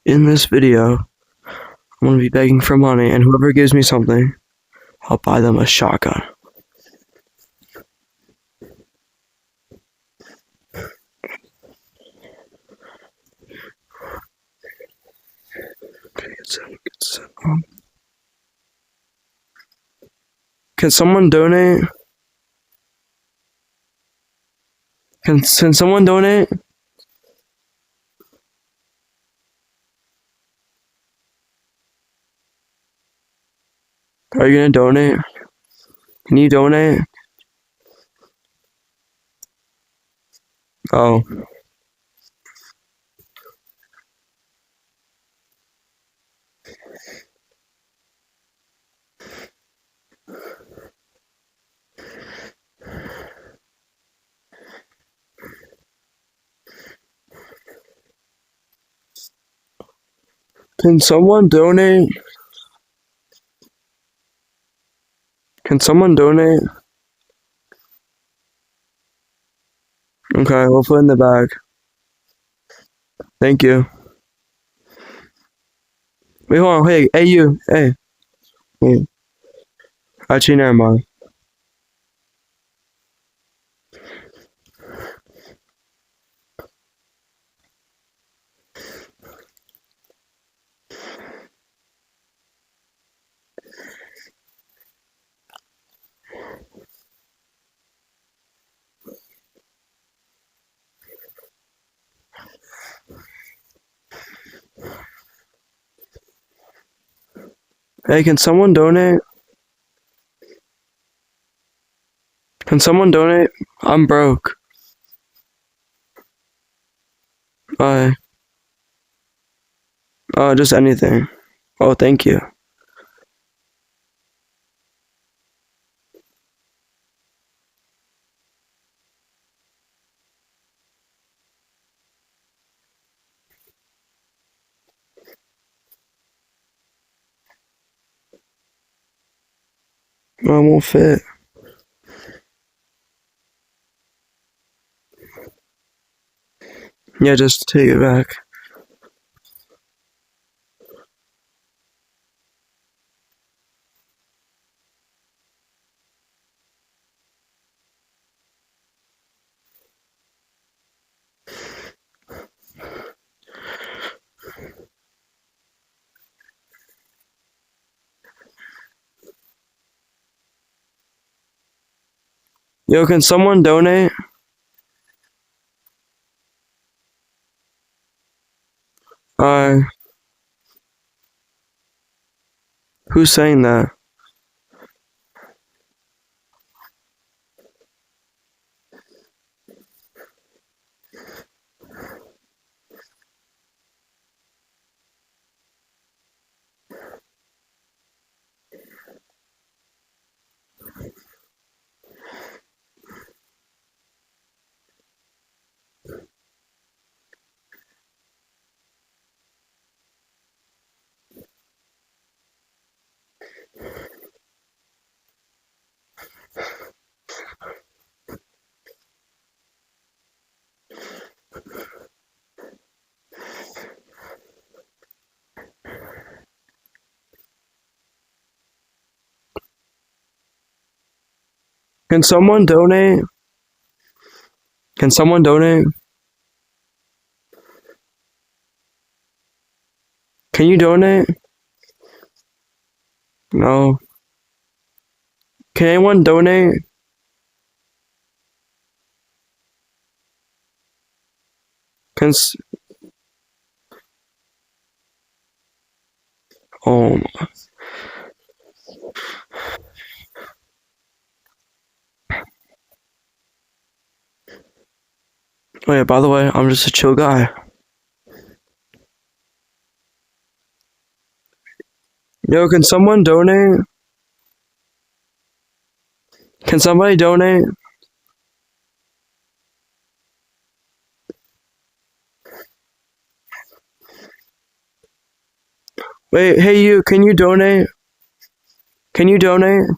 In this video, I'm gonna be begging for money, and whoever gives me something, I'll buy them a shotgun. Okay, can someone donate? Can someone donate? Are you gonna donate? Can you donate? Oh. Can someone donate? Can someone donate? Okay, we'll put it in the bag. Thank you. Wait, hold on. Hey, you. Hey. Hey. Actually, never mind. Hey, can someone donate? Can someone donate? I'm broke. Uh, just anything. Oh, thank you. No, it won't fit. Yeah, just take it back. Yo, can someone donate? Uh, who's saying that? Can someone donate? Can someone donate? Can you donate? No. Can anyone donate? Can s- oh, oh yeah, by the way, I'm just a chill guy. Yo, can someone donate? Can somebody donate? Wait, hey you, can you donate? Can you donate?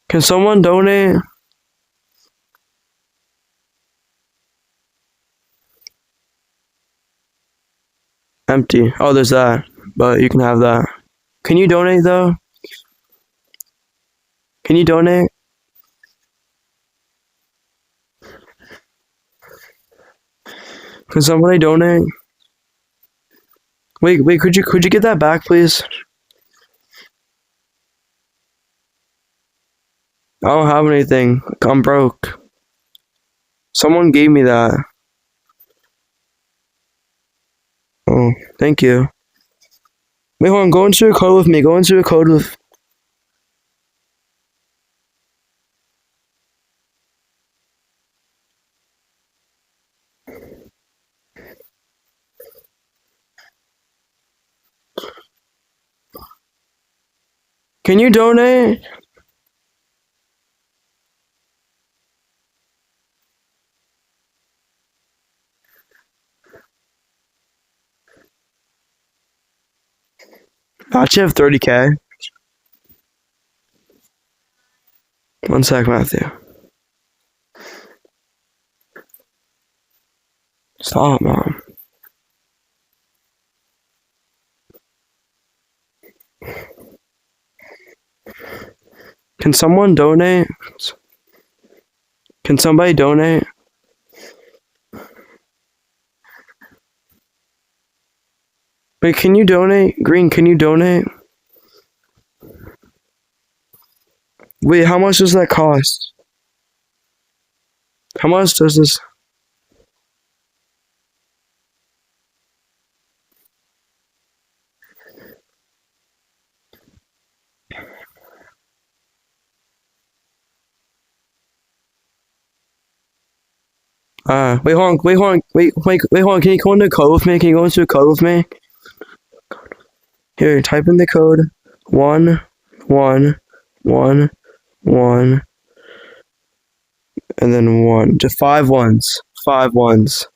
Can someone donate? Empty. Oh, there's that. But you can have that. Can you donate though? Can you donate? Can somebody donate? Wait, could you get that back, please? I don't have anything. I'm broke. Someone gave me that. Oh, thank you. Wait, hold on. Go into a code with me. Go into a code with. Can you donate? I actually have 30K. One sec, Matthew. Stop, Mom. Can someone donate? Can somebody donate? Wait, can you donate? Green, can you donate? Wait, how much does that cost? How much does this? Wait, hold on. Can you go into a code with me? Can you go into a code with me? Here, type in the code 1 1 1 1 and then 1. Just 5 ones. 5 ones.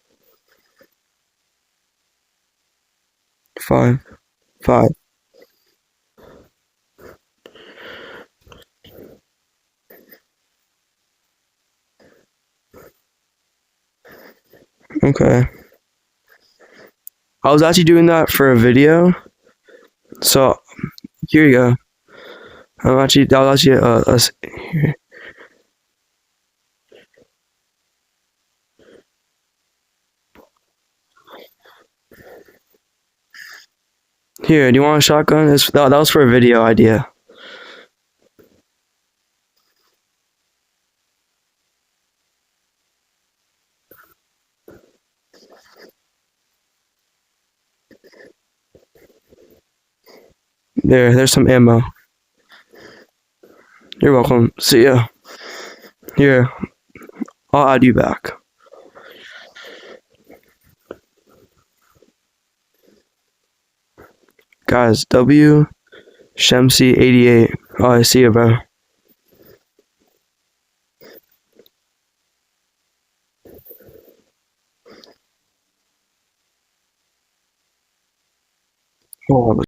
5. 5. Okay. I was actually doing that for a video. So, here you go. That was actually here, do you want a shotgun? That was for a video idea. There's some ammo. You're welcome. See ya. Here, I'll add you back. Guys, W Shemsy 88. Oh, I see you, bro. Oh,